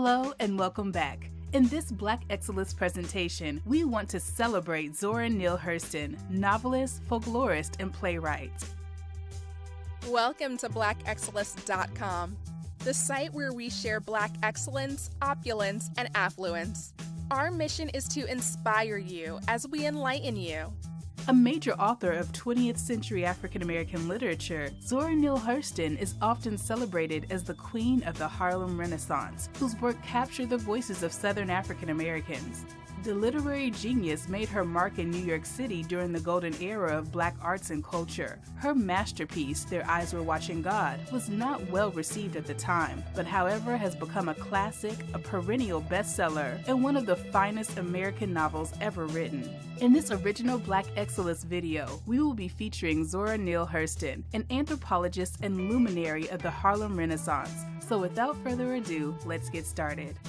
Hello and welcome back. In this Black Excellence presentation, we want to celebrate Zora Neale Hurston, novelist, folklorist, and playwright. Welcome to blackexcellence.com, the site where we share Black excellence, opulence, and affluence. Our mission is to inspire you as we enlighten you. A major author of 20th century African American literature, Zora Neale Hurston is often celebrated as the queen of the Harlem Renaissance, whose work captured the voices of Southern African Americans. The literary genius made her mark in New York City during the golden era of Black arts and culture. Her masterpiece, Their Eyes Were Watching God, was not well received at the time, but however has become a classic, a perennial bestseller, and one of the finest American novels ever written. In this original Black Excellence video, we will be featuring Zora Neale Hurston, an anthropologist and luminary of the Harlem Renaissance. So without further ado, let's get started.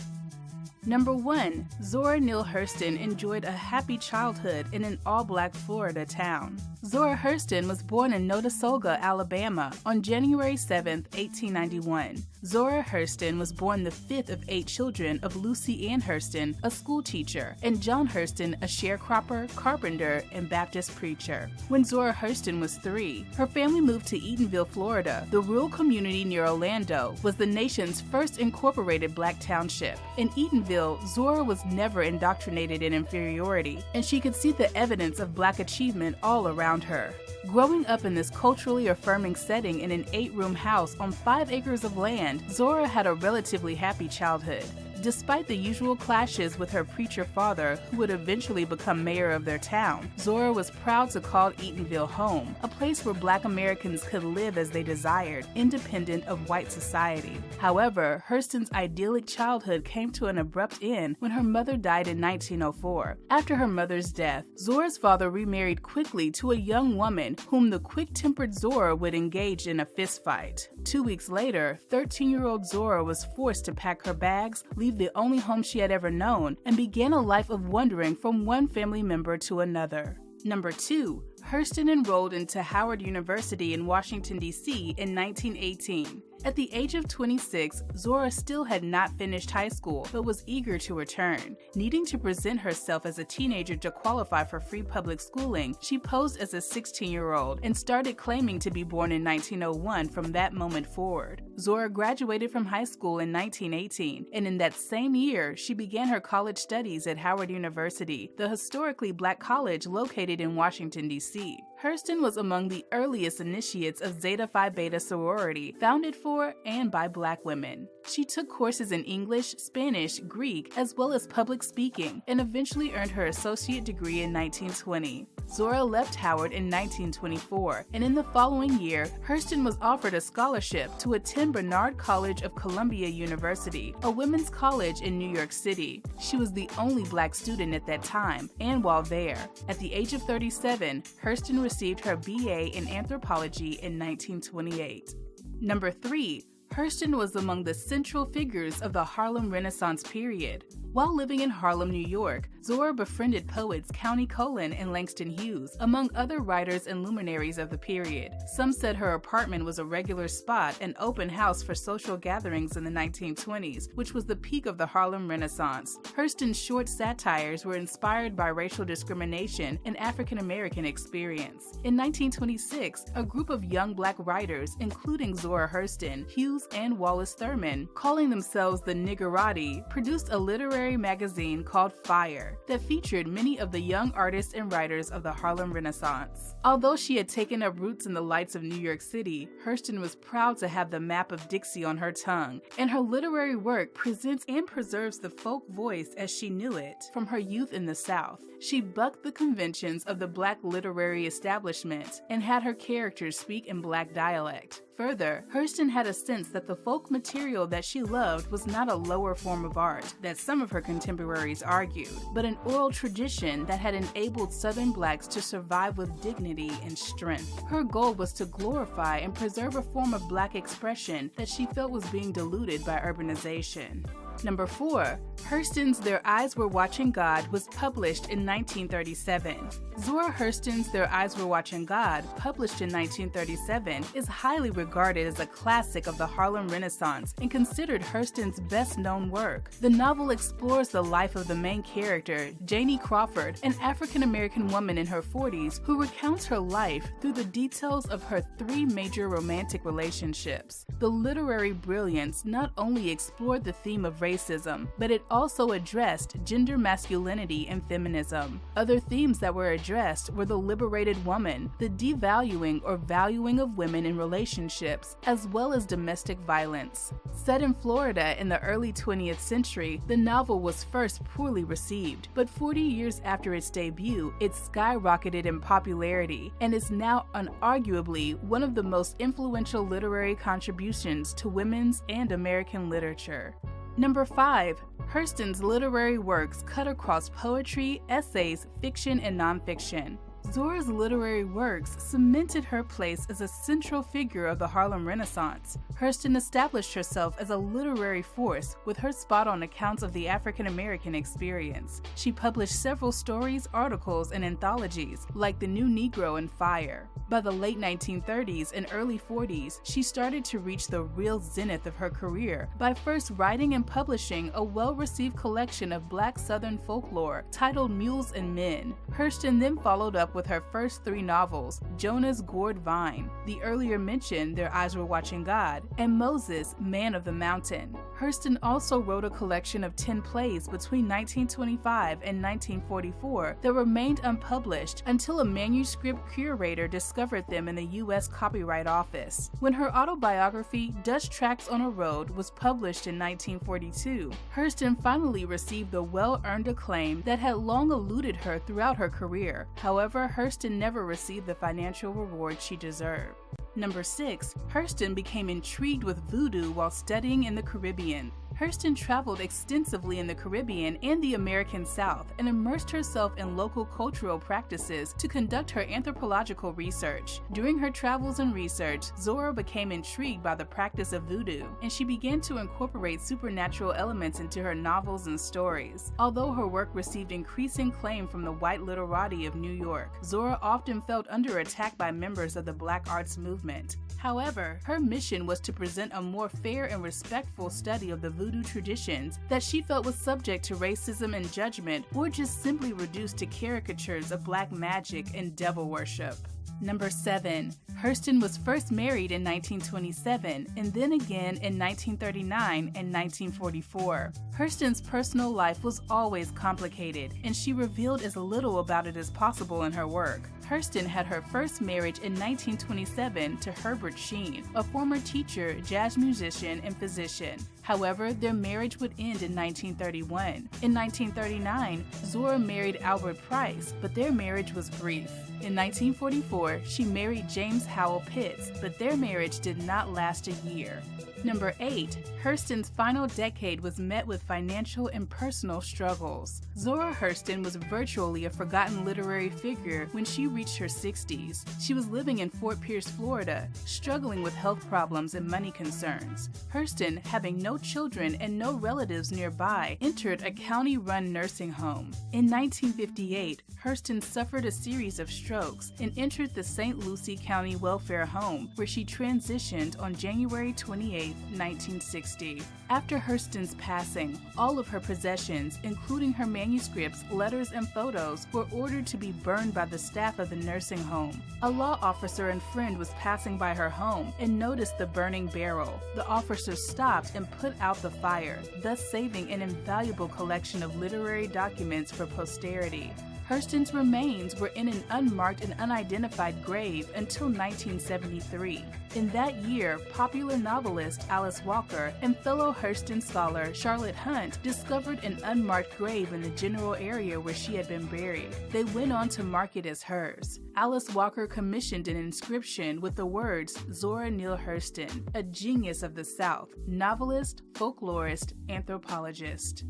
Number 1. Zora Neale Hurston enjoyed a happy childhood in an all-Black Florida town. Zora Hurston was born in Notasulga, Alabama on January 7, 1891. Zora Hurston was born the fifth of 8 children of Lucy Ann Hurston, a schoolteacher, and John Hurston, a sharecropper, carpenter, and Baptist preacher. When Zora Hurston was 3, her family moved to Eatonville, Florida. The rural community near Orlando was the nation's first incorporated Black township. In Eatonville, Zora was never indoctrinated in inferiority, and she could see the evidence of Black achievement all around her. Growing up in this culturally affirming setting in an 8-room house on 5 acres of land, Zora had a relatively happy childhood. Despite the usual clashes with her preacher father, who would eventually become mayor of their town, Zora was proud to call Eatonville home, a place where Black Americans could live as they desired, independent of white society. However, Hurston's idyllic childhood came to an abrupt end when her mother died in 1904. After her mother's death, Zora's father remarried quickly to a young woman whom the quick-tempered Zora would engage in a fistfight. 2 weeks later, 13-year-old Zora was forced to pack her bags, leave the only home she had ever known, and began a life of wandering from one family member to another. Number 2. Hurston enrolled into Howard University in Washington, D.C. in 1918. At the age of 26, Zora still had not finished high school, but was eager to return. Needing to present herself as a teenager to qualify for free public schooling, she posed as a 16-year-old and started claiming to be born in 1901 from that moment forward. Zora graduated from high school in 1918, and in that same year, she began her college studies at Howard University, the historically Black college located in Washington, D.C. Hurston was among the earliest initiates of Zeta Phi Beta sorority, founded for and by Black women. She took courses in English, Spanish, Greek, as well as public speaking, and eventually earned her associate degree in 1920. Zora left Howard in 1924, and in the following year, Hurston was offered a scholarship to attend Barnard College of Columbia University, a women's college in New York City. She was the only Black student at that time, and while there, at the age of 37, Hurston received her BA in anthropology in 1928. Number 3. Hurston was among the central figures of the Harlem Renaissance period. While living in Harlem, New York, Zora befriended poets Countee Cullen and Langston Hughes, among other writers and luminaries of the period. Some said her apartment was a regular spot, an open house for social gatherings in the 1920s, which was the peak of the Harlem Renaissance. Hurston's short satires were inspired by racial discrimination and African American experience. In 1926, a group of young Black writers, including Zora Hurston, Hughes, and Wallace Thurman, calling themselves the Niggerati, produced a literary magazine called Fire that featured many of the young artists and writers of the Harlem Renaissance. Although she had taken up roots in the lights of New York City, Hurston was proud to have the map of Dixie on her tongue, and her literary work presents and preserves the folk voice as she knew it from her youth in the South. She bucked the conventions of the Black literary establishment and had her characters speak in Black dialect. Further, Hurston had a sense that the folk material that she loved was not a lower form of art, that some of her contemporaries argued, but an oral tradition that had enabled Southern Blacks to survive with dignity and strength. Her goal was to glorify and preserve a form of Black expression that she felt was being diluted by urbanization. Number 4. Hurston's Their Eyes Were Watching God was published in 1937. Zora Hurston's Their Eyes Were Watching God, published in 1937, is highly regarded as a classic of the Harlem Renaissance and considered Hurston's best-known work. The novel explores the life of the main character, Janie Crawford, an African-American woman in her 40s who recounts her life through the details of her 3 major romantic relationships. The literary brilliance not only explored the theme of racism, but it also addressed gender masculinity and feminism. Other themes that were addressed were the liberated woman, the devaluing or valuing of women in relationships, as well as domestic violence. Set in Florida in the early 20th century, the novel was first poorly received, but 40 years after its debut, it skyrocketed in popularity and is now unarguably one of the most influential literary contributions to women's and American literature. Number 5. Hurston's literary works cut across poetry, essays, fiction, and nonfiction. Zora's literary works cemented her place as a central figure of the Harlem Renaissance. Hurston established herself as a literary force with her spot-on accounts of the African-American experience. She published several stories, articles, and anthologies, like The New Negro and Fire. By the late 1930s and early 40s, she started to reach the real zenith of her career by first writing and publishing a well-received collection of Black Southern folklore titled Mules and Men. Hurston then followed up with her first 3 novels, Jonah's Gourd Vine, the earlier mentioned Their Eyes Were Watching God, and Moses, Man of the Mountain. Hurston also wrote a collection of 10 plays between 1925 and 1944 that remained unpublished until a manuscript curator discovered them in the U.S. Copyright Office. When her autobiography, Dutch Tracks on a Road, was published in 1942, Hurston finally received the well-earned acclaim that had long eluded her throughout her career. However, Hurston never received the financial reward she deserved. Number 6. Hurston became intrigued with voodoo while studying in the Caribbean. Hurston traveled extensively in the Caribbean and the American South and immersed herself in local cultural practices to conduct her anthropological research. During her travels and research, Zora became intrigued by the practice of voodoo, and she began to incorporate supernatural elements into her novels and stories. Although her work received increasing acclaim from the white literati of New York, Zora often felt under attack by members of the Black arts movement. However, her mission was to present a more fair and respectful study of the voodoo traditions that she felt was subject to racism and judgment, or just simply reduced to caricatures of Black magic and devil worship. Number 7. Hurston was first married in 1927 and then again in 1939 and 1944. Hurston's personal life was always complicated, and she revealed as little about it as possible in her work. Hurston had her first marriage in 1927 to Herbert Sheen, a former teacher, jazz musician, and physician. However, their marriage would end in 1931. In 1939, Zora married Albert Price, but their marriage was brief. In 1944, she married James Howell Pitts, but their marriage did not last a year. Number 8. Hurston's final decade was met with financial and personal struggles. Zora Hurston was virtually a forgotten literary figure when she reached her 60s. She was living in Fort Pierce, Florida, struggling with health problems and money concerns. Hurston, having no children and no relatives nearby, entered a county-run nursing home. In 1958, Hurston suffered a series of strokes and entered the St. Lucie County Welfare Home, where she transitioned on January 28, 1960. After Hurston's passing, all of her possessions, including her manuscripts, letters, and photos, were ordered to be burned by the staff of the nursing home. A law officer and friend was passing by her home and noticed the burning barrel. The officer stopped and put out the fire, thus saving an invaluable collection of literary documents for posterity. Hurston's remains were in an unmarked and unidentified grave until 1973. In that year, popular novelist Alice Walker and fellow Hurston scholar Charlotte Hunt discovered an unmarked grave in the general area where she had been buried. They went on to mark it as hers. Alice Walker commissioned an inscription with the words Zora Neale Hurston, a genius of the South, novelist, folklorist, anthropologist.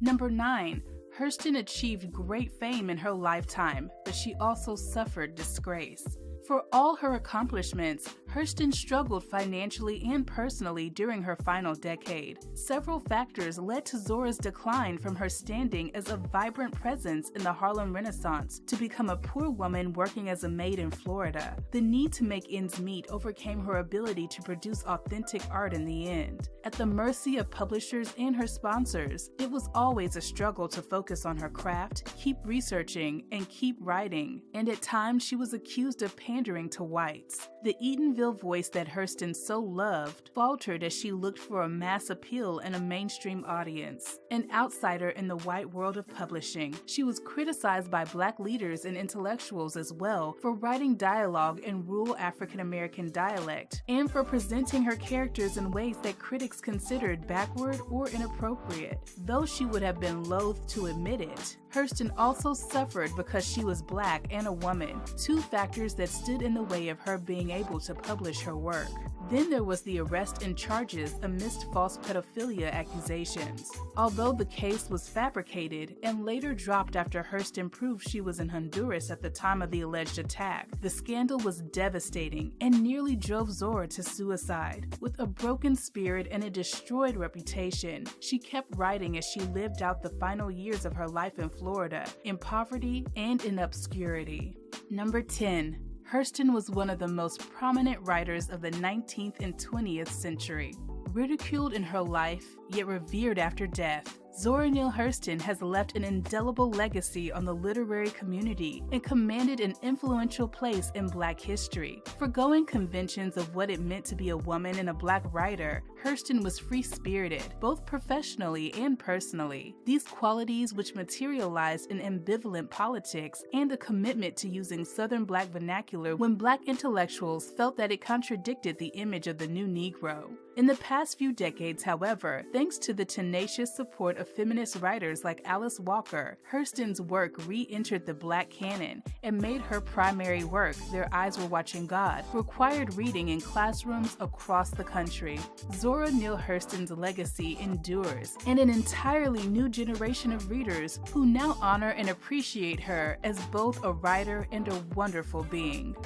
Number 9. Hurston achieved great fame in her lifetime, but she also suffered disgrace. For all her accomplishments, Hurston struggled financially and personally during her final decade. Several factors led to Zora's decline from her standing as a vibrant presence in the Harlem Renaissance to become a poor woman working as a maid in Florida. The need to make ends meet overcame her ability to produce authentic art in the end. At the mercy of publishers and her sponsors, it was always a struggle to focus on her craft, keep researching, and keep writing, and at times she was accused of pandering to whites. The Eatonville voice that Hurston so loved faltered as she looked for a mass appeal and a mainstream audience. An outsider in the white world of publishing, she was criticized by Black leaders and intellectuals as well for writing dialogue in rural African American dialect and for presenting her characters in ways that critics considered backward or inappropriate. Though she would have been loath to admit it, Hurston also suffered because she was Black and a woman, two factors that stood in the way of her being able to publish her work. Then there was the arrest and charges amidst false pedophilia accusations. Although the case was fabricated and later dropped after Hurston proved she was in Honduras at the time of the alleged attack, the scandal was devastating and nearly drove Zora to suicide. With a broken spirit and a destroyed reputation, she kept writing as she lived out the final years of her life in Florida, in poverty and in obscurity. Number 10. Hurston was one of the most prominent writers of the 19th and 20th century. Ridiculed in her life, yet revered after death, Zora Neale Hurston has left an indelible legacy on the literary community and commanded an influential place in Black history. Forgoing conventions of what it meant to be a woman and a Black writer, Hurston was free-spirited, both professionally and personally. These qualities, which materialized in ambivalent politics and a commitment to using Southern Black vernacular when Black intellectuals felt that it contradicted the image of the new Negro. In the past few decades, however, thanks to the tenacious support of feminist writers like Alice Walker, Hurston's work re-entered the Black canon and made her primary work, Their Eyes Were Watching God, required reading in classrooms across the country. Zora Neale Hurston's legacy endures, and an entirely new generation of readers who now honor and appreciate her as both a writer and a wonderful being.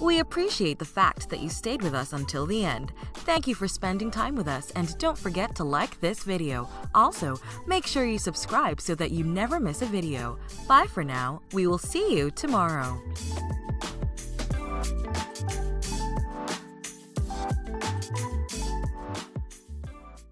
We appreciate the fact that you stayed with us until the end. Thank you for spending time with us, and don't forget to like this video. Also, make sure you subscribe so that you never miss a video. Bye for now. We will see you tomorrow.